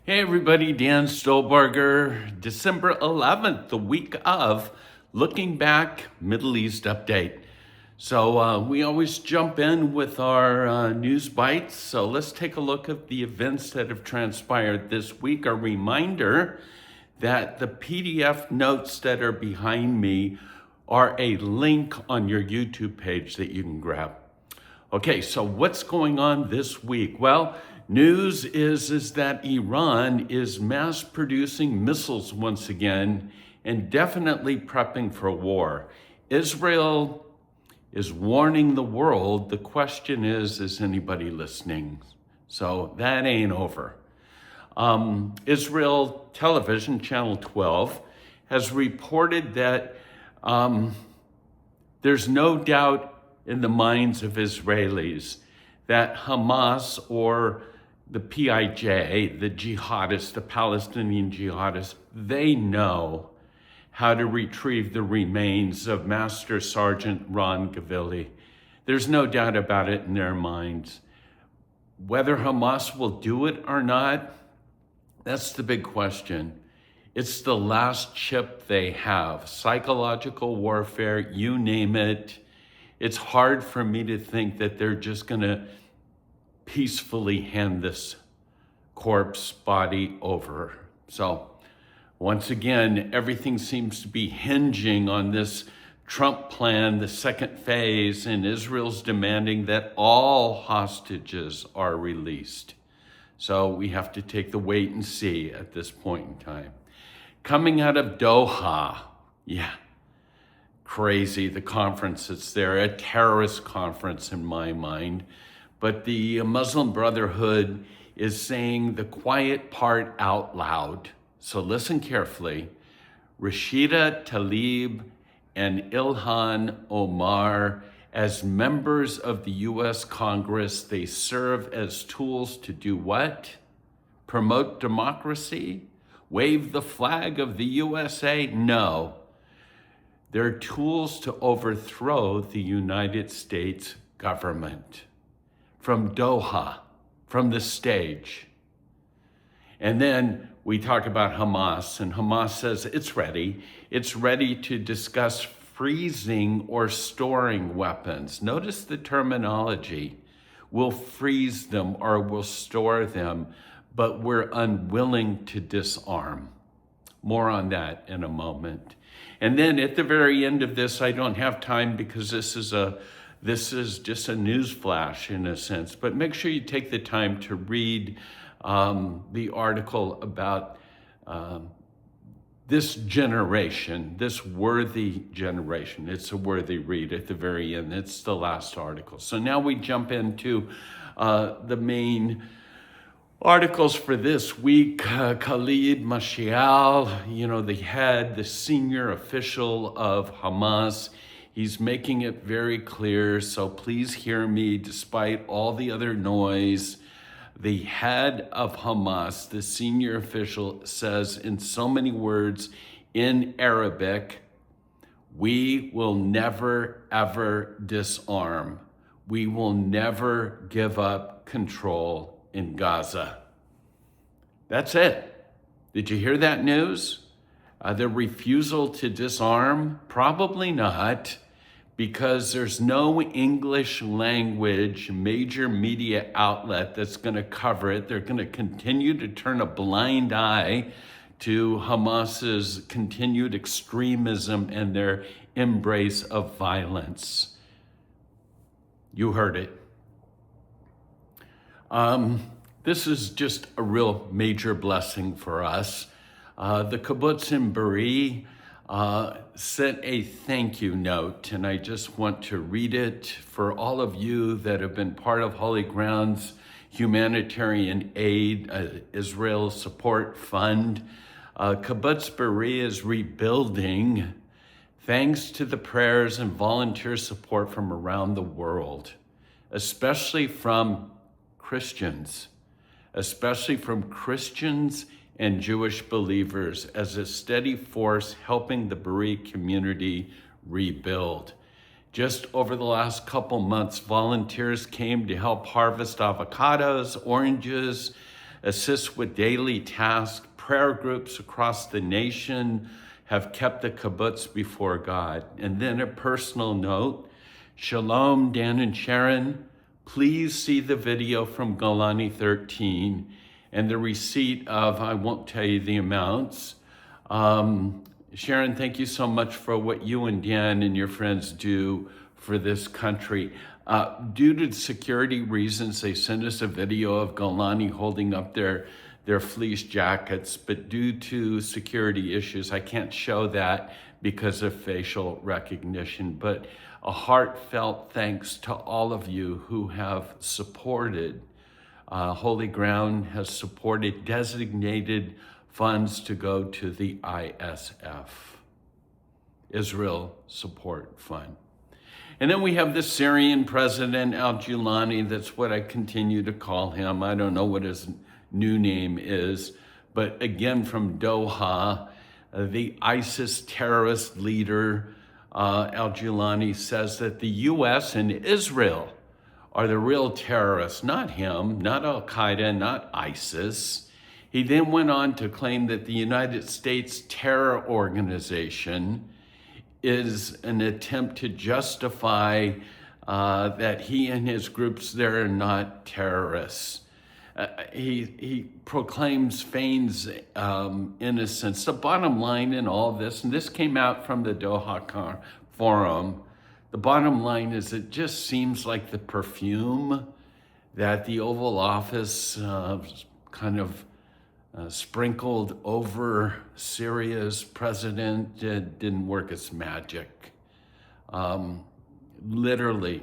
Hey everybody, Dan Stolberger, December 11th, the week of Looking Back Middle East Update. So we always jump in with our news bites. So let's take a look at the events that have transpired this week. A reminder that the PDF notes that are behind me are a link on your YouTube page that you can grab. Okay, so what's going on this week? Well, news is that Iran is mass producing missiles once again and definitely prepping for war. Israel is warning the world. The question is anybody listening? So that ain't over. Israel Television, Channel 12, has reported that there's no doubt in the minds of Israelis that Hamas, or the PIJ, the jihadists, the Palestinian jihadists, they know how to retrieve the remains of Master Sergeant Ron Gavilli. There's no doubt about it in their minds. Whether Hamas will do it or not, that's the big question. It's the last chip they have. Psychological warfare, you name it. It's hard for me to think that they're just going to peacefully hand this corpse body over. So once again, everything seems to be hinging on this Trump plan, the second phase, and Israel's demanding that all hostages are released. So we have to take the wait and see at this point in time. Coming out of Doha, crazy, the conference that's there, a terrorist conference in my mind. But the Muslim Brotherhood is saying the quiet part out loud. So listen carefully. Rashida Tlaib and Ilhan Omar, as members of the US Congress, they serve as tools to do what? Promote democracy? Wave the flag of the USA? No. They're tools to overthrow the United States government from Doha, from the stage. And then we talk about Hamas, and Hamas says it's ready. It's ready to discuss freezing or storing weapons. Notice the terminology. We'll freeze them or we'll store them, but we're unwilling to disarm. More on that in a moment. And then at the very end of this, I don't have time because this is just a news flash in a sense, but make sure you take the time to read the article about this generation, this worthy generation. It's a worthy read at the very end. It's the last article. So now we jump into the main articles for this week. Khaled Mashaal, the head, the senior official of Hamas, he's making it very clear, so please hear me despite all the other noise. The head of Hamas, the senior official, says in so many words in Arabic, we will never, ever disarm. We will never give up control in Gaza. That's it. Did you hear that news? The refusal to disarm? Probably not, because there's no English language major media outlet that's going to cover it. They're going to continue to turn a blind eye to Hamas's continued extremism and their embrace of violence. You heard it. This is just a real major blessing for us. The kibbutz in Be'eri sent a thank you note, and I just want to read it for all of you that have been part of Holy Ground's humanitarian aid, Israel Support Fund. Kibbutz Be'eri is rebuilding thanks to the prayers and volunteer support from around the world, especially from Christians and Jewish believers as a steady force helping the Be'eri community rebuild. Just over the last couple months, volunteers came to help harvest avocados, oranges, assist with daily tasks. Prayer groups across the nation have kept the kibbutz before God. And then a personal note, Shalom, Dan and Sharon, please see the video from Julani 13 and the receipt of, I won't tell you the amounts. Sharon, thank you so much for what you and Dan and your friends do for this country. Due to security reasons, they sent us a video of Julani holding up their fleece jackets, but due to security issues, I can't show that because of facial recognition. But a heartfelt thanks to all of you who have supported. Holy Ground has supported designated funds to go to the ISF, Israel Support Fund. And then we have the Syrian President, Al-Julani. That's what I continue to call him. I don't know what his new name is, but again from Doha, the ISIS terrorist leader, Al-Julani, says that the US and Israel are the real terrorists, not him, not Al-Qaeda, not ISIS. He then went on to claim that the United States terror organization is an attempt to justify that he and his groups there are not terrorists. He proclaims, feigns innocence. The bottom line in all this, and this came out from the Doha Forum, the bottom line is it just seems like the perfume that the Oval Office kind of sprinkled over Syria's president didn't work its magic. Literally,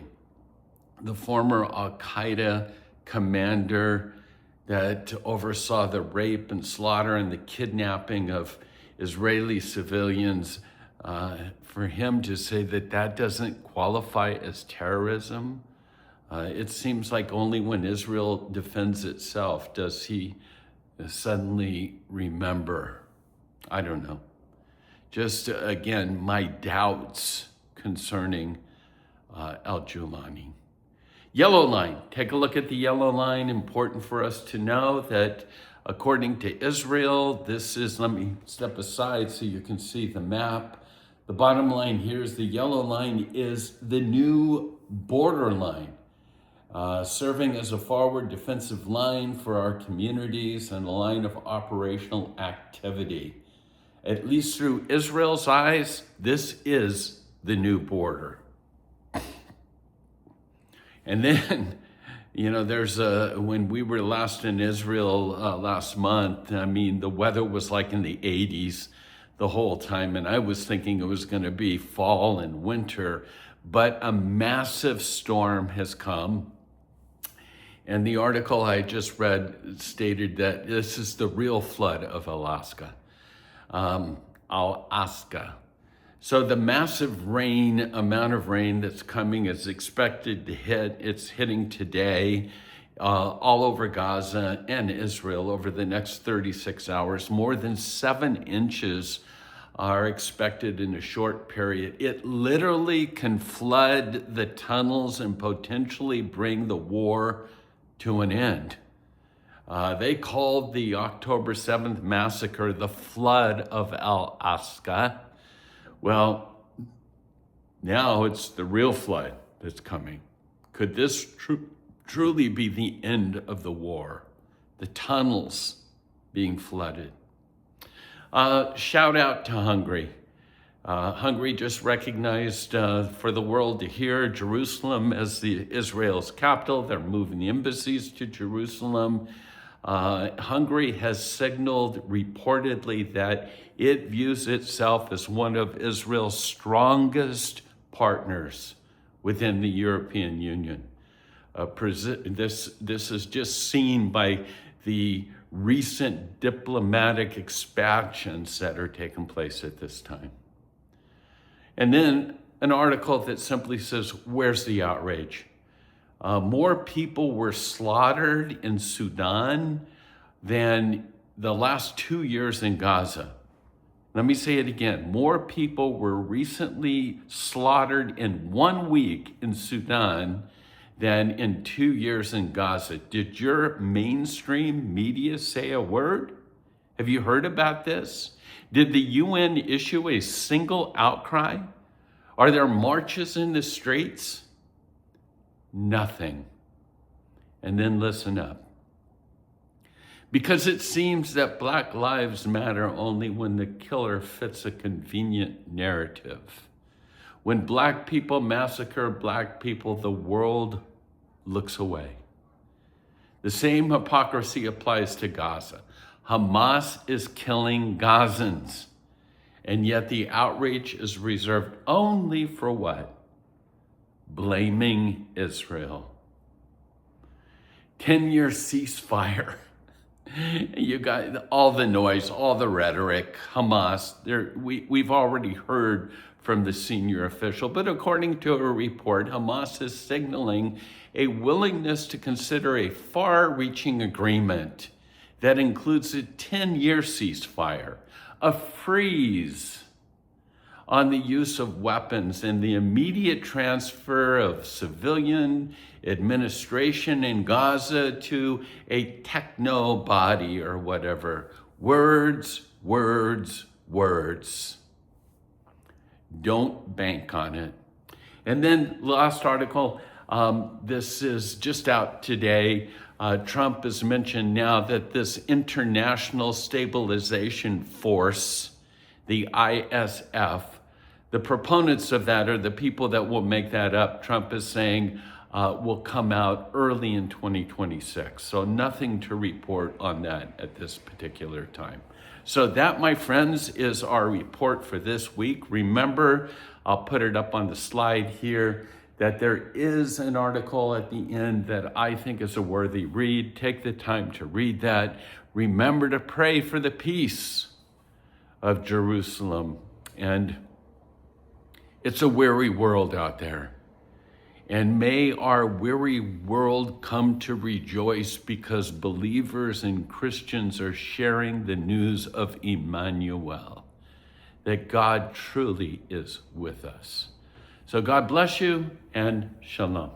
the former Al-Qaeda commander that oversaw the rape and slaughter and the kidnapping of Israeli civilians, for him to say that that doesn't qualify as terrorism, it seems like only when Israel defends itself does he suddenly remember. I don't know. Just again, my doubts concerning Al-Julani. Yellow line, take a look at the yellow line. Important for us to know that according to Israel, this is, let me step aside so you can see the map. The bottom line here is the yellow line is the new border line, serving as a forward defensive line for our communities and a line of operational activity. At least through Israel's eyes, this is the new border. And then, you know, when we were last in Israel last month, I mean, the weather was like in the 80s the whole time, and I was thinking it was going to be fall and winter, but a massive storm has come. And the article I just read stated that this is the real flood of Al-Aqsa. So the massive amount of rain that's coming is expected to hit. It's hitting today all over Gaza and Israel over the next 36 hours. More than 7 inches are expected in a short period. It literally can flood the tunnels and potentially bring the war to an end. They called the October 7th massacre the flood of Al-Aqsa. Well, now it's the real flood that's coming. Could this truly be the end of the war? The tunnels being flooded. Shout out to Hungary. Hungary just recognized for the world to hear Jerusalem as Israel's capital. They're moving the embassies to Jerusalem. Hungary has signaled reportedly that it views itself as one of Israel's strongest partners within the European Union. This is just seen by the recent diplomatic expansions that are taking place at this time. And then an article that simply says, where's the outrage? More people were slaughtered in Sudan than the last 2 years in Gaza. Let me say it again. More people were recently slaughtered in 1 week in Sudan than in 2 years in Gaza. Did your mainstream media say a word? Have you heard about this? Did the UN issue a single outcry? Are there marches in the streets? Nothing. And then listen up. Because it seems that Black lives matter only when the killer fits a convenient narrative. When Black people massacre Black people, the world looks away. The same hypocrisy applies to Gaza. Hamas is killing Gazans, and yet the outrage is reserved only for what? Blaming Israel. 10-year ceasefire. You got all the noise, all the rhetoric, Hamas. We've already heard from the senior official, but according to a report, Hamas is signaling a willingness to consider a far-reaching agreement that includes a 10-year ceasefire, a freeze on the use of weapons, and the immediate transfer of civilian administration in Gaza to a techno body or whatever. Words, words, words. Don't bank on it. And then last article, this is just out today. Trump has mentioned now that this International Stabilization Force, the ISF, the proponents of that, or the people that will make that up, Trump is saying will come out early in 2026. So nothing to report on that at this particular time. So that, my friends, is our report for this week. Remember, I'll put it up on the slide here, that there is an article at the end that I think is a worthy read. Take the time to read that. Remember to pray for the peace of Jerusalem. And it's a weary world out there. And may our weary world come to rejoice because believers and Christians are sharing the news of Emmanuel, that God truly is with us. So God bless you and shalom.